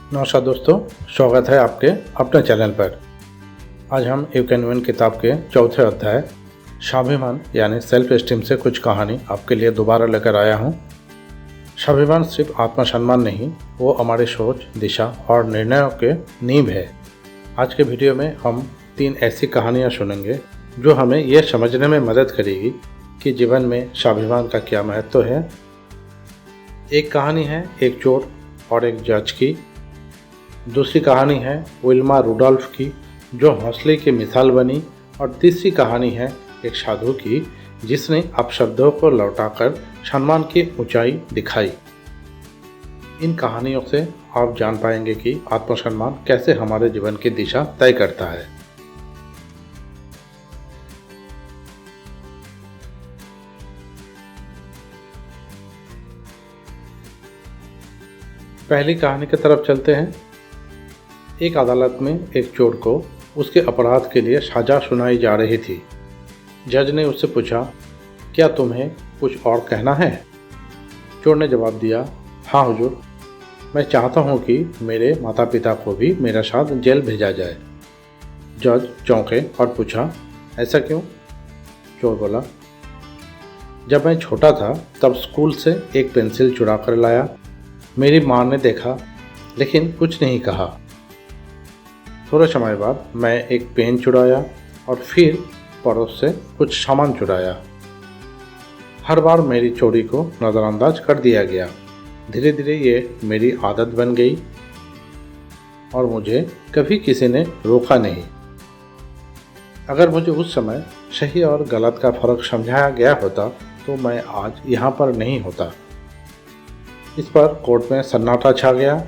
नमस्कार दोस्तों, स्वागत है आपके अपने चैनल पर। आज हम यू कैन विन किताब के चौथे अध्याय स्वाभिमान यानी सेल्फ एस्टीम से कुछ कहानी आपके लिए दोबारा लेकर आया हूँ। स्वाभिमान सिर्फ आत्मसम्मान नहीं, वो हमारी सोच, दिशा और निर्णयों के नींव है। आज के वीडियो में हम 3 ऐसी कहानियाँ सुनेंगे जो हमें यह समझने में मदद करेगी कि जीवन में स्वाभिमान का क्या महत्व है। एक कहानी है एक चोर और एक जज की। दूसरी कहानी है विल्मा रुडोल्फ की जो हौसले की मिसाल बनी। और तीसरी कहानी है एक साधु की जिसने अपशब्दों को लौटाकर सम्मान की ऊंचाई दिखाई। इन कहानियों से आप जान पाएंगे कि आत्मसम्मान कैसे हमारे जीवन की दिशा तय करता है। पहली कहानी की तरफ चलते हैं। एक अदालत में एक चोर को उसके अपराध के लिए सजा सुनाई जा रही थी। जज ने उससे पूछा, क्या तुम्हें कुछ और कहना है? चोर ने जवाब दिया, हाँ हुजूर, मैं चाहता हूँ कि मेरे माता पिता को भी मेरे साथ जेल भेजा जाए। जज चौंके और पूछा, ऐसा क्यों? चोर बोला, जब मैं छोटा था तब स्कूल से एक पेंसिल चुरा कर लाया। मेरी माँ ने देखा लेकिन कुछ नहीं कहा। थोड़े समय बाद मैं एक पेन चुराया और फिर पड़ोस से कुछ सामान चुराया। हर बार मेरी चोरी को नज़रअंदाज कर दिया गया। धीरे धीरे ये मेरी आदत बन गई और मुझे कभी किसी ने रोका नहीं। अगर मुझे उस समय सही और गलत का फ़र्क समझाया गया होता तो मैं आज यहाँ पर नहीं होता। इस पर कोर्ट में सन्नाटा छा गया।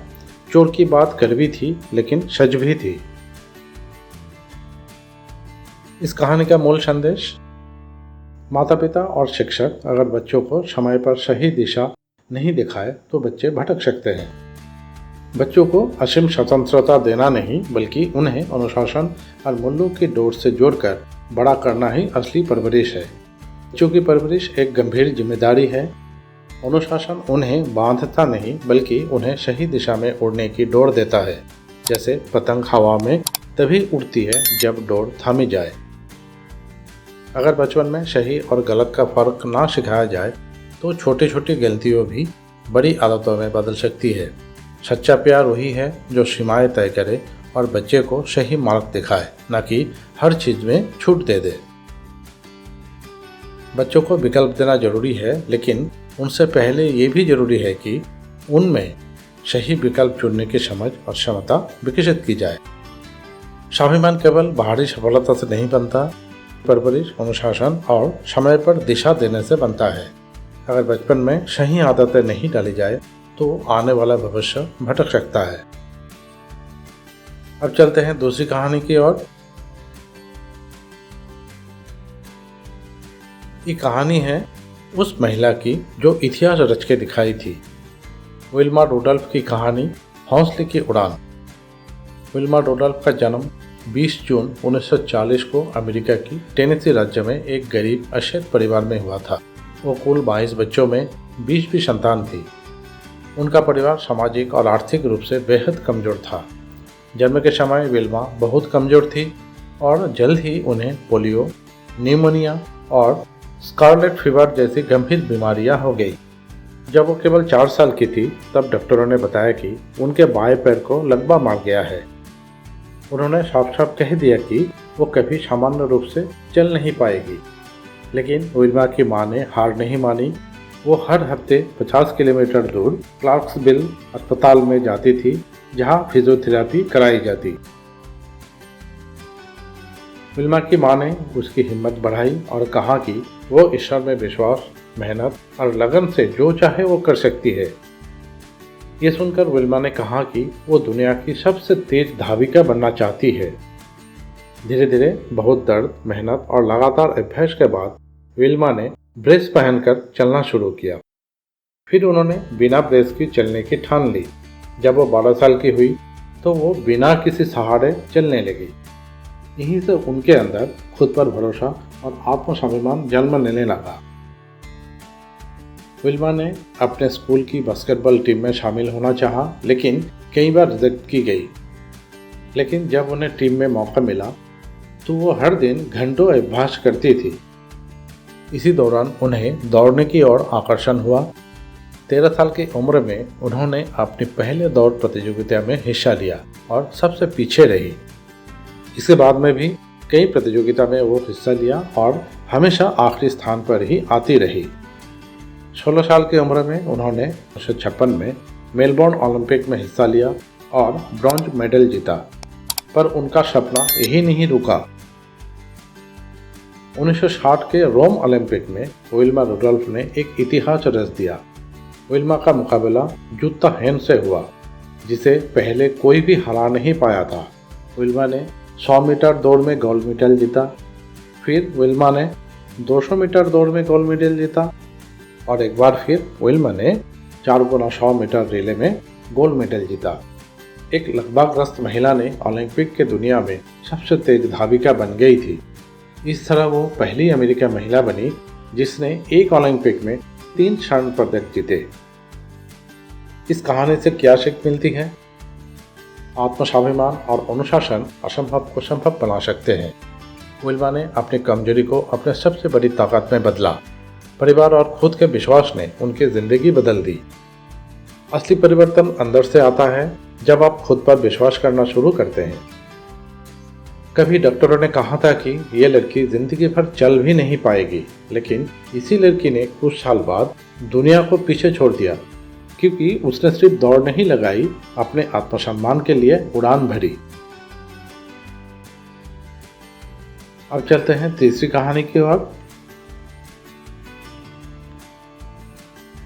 चोर की बात कड़वी थी लेकिन सच भी थी। इस कहानी का मूल संदेश, माता पिता और शिक्षक अगर बच्चों को समय पर सही दिशा नहीं दिखाए तो बच्चे भटक सकते हैं। बच्चों को असीम स्वतंत्रता देना नहीं बल्कि उन्हें अनुशासन और मूल्यों की डोर से जोड़कर बड़ा करना ही असली परवरिश है। बच्चों की परवरिश एक गंभीर जिम्मेदारी है। अनुशासन उन्हें बांधता नहीं बल्कि उन्हें सही दिशा में उड़ने की डोर देता है। जैसे पतंग हवा में तभी उड़ती है जब डोर थामी जाए। अगर बचपन में सही और गलत का फर्क ना सिखाया जाए तो छोटी छोटी गलतियों भी बड़ी आदतों में बदल सकती है। सच्चा प्यार वही है जो सीमाएं तय करे और बच्चे को सही मार्ग दिखाए, न कि हर चीज़ में छूट दे दे। बच्चों को विकल्प देना जरूरी है, लेकिन उनसे पहले ये भी जरूरी है कि उनमें सही विकल्प चुनने की समझ और क्षमता विकसित की जाए। स्वाभिमान केवल बाहरी सफलता से नहीं बनता, परवरिश, अनुशासन और समय पर दिशा देने से बनता है। अगर बचपन में सही आदतें नहीं डाली जाए तो आने वाला भविष्य भटक सकता है। अब चलते हैं दूसरी कहानी की ओर। ये कहानी है उस महिला की जो इतिहास रच के दिखाई थी। विल्मा रुडोल्फ की कहानी, हौसले की उड़ान। विल्मा रुडोल्फ का जन्म 20 जून 1940 को अमेरिका की टेनेसी राज्य में एक गरीब अशक्त परिवार में हुआ था। वो कुल 22 बच्चों में 20वीं संतान थी। उनका परिवार सामाजिक और आर्थिक रूप से बेहद कमज़ोर था। जन्म के समय विल्मा बहुत कमज़ोर थी और जल्द ही उन्हें पोलियो, न्यूमोनिया और स्कारलेट फीवर जैसी गंभीर बीमारियां हो गई। जब वो केवल 4 साल की थी तब डॉक्टरों ने बताया कि उनके बाएं पैर को लकवा मार गया है। उन्होंने साफ साफ कह दिया कि वो कभी सामान्य रूप से चल नहीं पाएगी। लेकिन विल्मा की मां ने हार नहीं मानी। वो हर हफ्ते 50 किलोमीटर दूर क्लार्क्सविल अस्पताल में जाती थी जहां फिजियोथेरेपी कराई जाती। विल्मा की मां ने उसकी हिम्मत बढ़ाई और कहा कि वो ईश्वर में विश्वास, मेहनत और लगन से जो चाहे वो कर सकती है। ये सुनकर विल्मा ने कहा कि वो दुनिया की सबसे तेज धाविका बनना चाहती है। धीरे धीरे बहुत दर्द, मेहनत और लगातार अभ्यास के बाद विल्मा ने ब्रेस पहनकर चलना शुरू किया। फिर उन्होंने बिना ब्रेस की चलने की ठान ली। जब वो 12 साल की हुई तो वो बिना किसी सहारे चलने लगी। यहीं से उनके अंदर खुद पर भरोसा और आत्मस्वाभिमान जन्म लेने लगा। विल्मा ने अपने स्कूल की बास्केटबॉल टीम में शामिल होना चाहा, लेकिन कई बार रिजेक्ट की गई, लेकिन जब उन्हें टीम में मौका मिला तो वो हर दिन घंटों अभ्यास करती थी। इसी दौरान उन्हें दौड़ने की ओर आकर्षण हुआ। 13 साल की उम्र में उन्होंने अपनी पहले दौड़ प्रतियोगिता में हिस्सा लिया और सबसे पीछे रही। इसके बाद में भी कई प्रतियोगिता में वो हिस्सा लिया और हमेशा आखिरी स्थान पर ही आती रही। 16 साल की उम्र में उन्होंने 1956 में मेलबोर्न ओलंपिक में हिस्सा लिया और ब्रॉन्ज मेडल जीता, पर उनका सपना यही नहीं रुका। 1960 के रोम ओलंपिक में विल्मा रुडोल्फ ने एक इतिहास रच दिया। विल्मा का मुकाबला जूता हेन से हुआ, जिसे पहले कोई भी हरा नहीं पाया था। विल्मा ने 100 मीटर दौड़ में गोल्ड मेडल जीता, फिर विल्मा ने 200 मीटर दौड़ में गोल्ड मेडल जीता और एक बार फिर विल्मा ने 4x100 मीटर रिले में गोल्ड मेडल जीता। एक लकवाग्रस्त महिला ने ओलंपिक के दुनिया में सबसे तेज धाविका बन गई थी। इस तरह वो पहली अमेरिकी महिला बनी जिसने एक ओलंपिक में 3 स्वर्ण पदक जीते। इस कहानी से क्या सीख मिलती है? आत्मस्वाभिमान और अनुशासन असंभव को संभव बना सकते हैं। विल्मा ने अपनी कमजोरी को अपने सबसे बड़ी ताकत में बदला। परिवार और खुद के विश्वास ने उनकी जिंदगी बदल दी। असली परिवर्तन अंदर से आता है जब आप खुद पर विश्वास करना शुरू करते हैं। कभी डॉक्टरों ने कहा था कि ये लड़की जिंदगी भर चल भी नहीं पाएगी, लेकिन इसी लड़की ने कुछ साल बाद दुनिया को पीछे छोड़ दिया, क्योंकि उसने सिर्फ दौड़ नहीं लगाई, अपने आत्मसम्मान के लिए उड़ान भरी। अब चलते हैं तीसरी कहानी की ओर।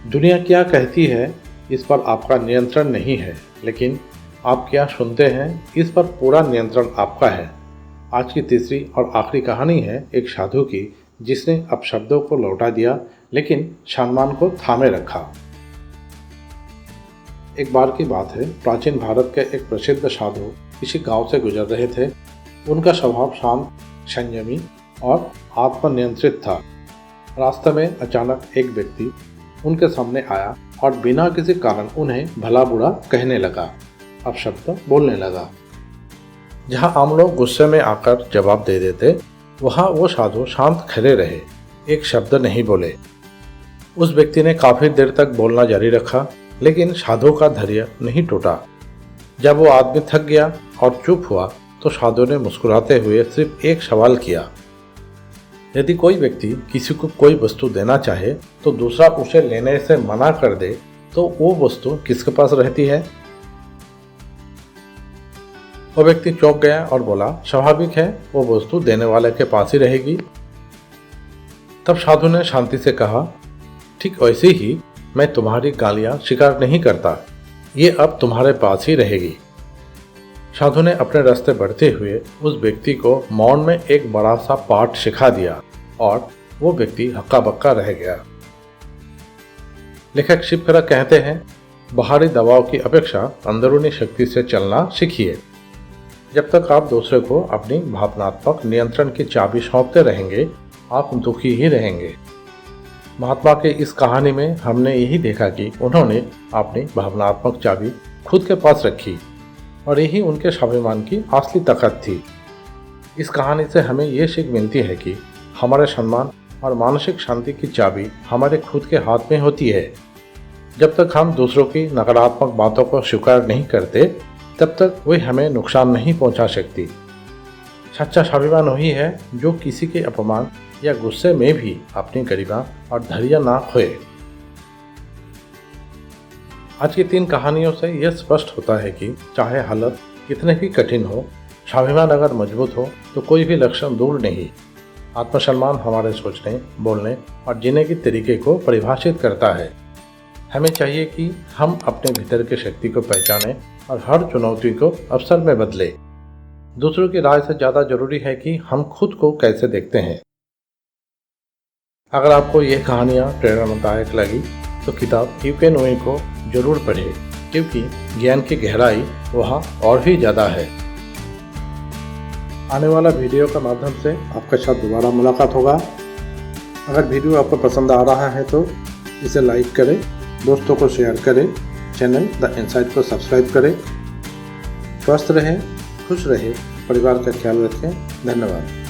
दुनिया क्या कहती है इस पर आपका नियंत्रण नहीं है, लेकिन आप क्या सुनते हैं इस पर पूरा नियंत्रण आपका है। आज की तीसरी और आखिरी कहानी है एक साधु की, जिसने अपशब्दों को लौटा दिया लेकिन सम्मान को थामे रखा। एक बार की बात है, प्राचीन भारत के एक प्रसिद्ध साधु किसी गांव से गुजर रहे थे। उनका स्वभाव शांत, संयमी और आत्मनियंत्रित था। रास्ते में अचानक एक व्यक्ति उनके सामने आया और बिना किसी कारण उन्हें भला बुरा कहने लगा, अपशब्द बोलने लगा। जहां आम लोग गुस्से में आकर जवाब दे देते, वहां वो साधु शांत खड़े रहे, एक शब्द नहीं बोले। उस व्यक्ति ने काफी देर तक बोलना जारी रखा, लेकिन साधु का धैर्य नहीं टूटा। जब वो आदमी थक गया और चुप हुआ तो साधु ने मुस्कुराते हुए सिर्फ एक सवाल किया, यदि कोई व्यक्ति किसी को कोई वस्तु देना चाहे तो दूसरा उसे लेने से मना कर दे तो वो वस्तु किसके पास रहती है? वो व्यक्ति चौंक गया और बोला, स्वाभाविक है, वो वस्तु देने वाले के पास ही रहेगी। तब साधु ने शांति से कहा, ठीक वैसे ही मैं तुम्हारी गालियां स्वीकार नहीं करता, ये अब तुम्हारे पास ही रहेगी। साधु ने अपने रास्ते बढ़ते हुए उस व्यक्ति को मौन में एक बड़ा सा पाठ सिखा दिया और वो व्यक्ति हक्का बक्का रह गया। लेखक शिवकरा कहते हैं, बाहरी दबाव की अपेक्षा अंदरूनी शक्ति से चलना सीखिए। जब तक आप दूसरे को अपनी भावनात्मक नियंत्रण की चाबी सौंपते रहेंगे, आप दुखी ही रहेंगे। महात्मा के इस कहानी में हमने यही देखा कि उन्होंने अपनी भावनात्मक चाबी खुद के पास रखी और यही उनके स्वाभिमान की असली ताकत थी। इस कहानी से हमें ये सीख मिलती है कि हमारे सम्मान और मानसिक शांति की चाबी हमारे खुद के हाथ में होती है। जब तक हम दूसरों की नकारात्मक बातों को स्वीकार नहीं करते, तब तक वे हमें नुकसान नहीं पहुंचा सकती। सच्चा स्वाभिमान वही है जो किसी के अपमान या गुस्से में भी अपनी गरिमा और धैर्य ना खोए। आज की 3 कहानियों से यह स्पष्ट होता है कि चाहे हालत कितने भी कठिन हो, स्वाभिमान अगर मजबूत हो तो कोई भी लक्षण दूर नहीं। आत्मसम्मान हमारे सोचने, बोलने और जीने के तरीके को परिभाषित करता है। हमें चाहिए कि हम अपने भीतर की शक्ति को पहचानें और हर चुनौती को अवसर में बदलें। दूसरों की राय से ज़्यादा जरूरी है कि हम खुद को कैसे देखते हैं। अगर आपको यह कहानियाँ प्रेरणादायक लगी तो किताब यू कैन विन को जरूर पढ़ें, क्योंकि ज्ञान की गहराई वहाँ और भी ज़्यादा है। आने वाला वीडियो के माध्यम से आपके साथ दोबारा मुलाकात होगा। अगर वीडियो आपको पसंद आ रहा है तो इसे लाइक करें, दोस्तों को शेयर करें, चैनल द इनसाइट को सब्सक्राइब करें स्वस्थ रहें, खुश रहें, परिवार का ख्याल रखें। धन्यवाद।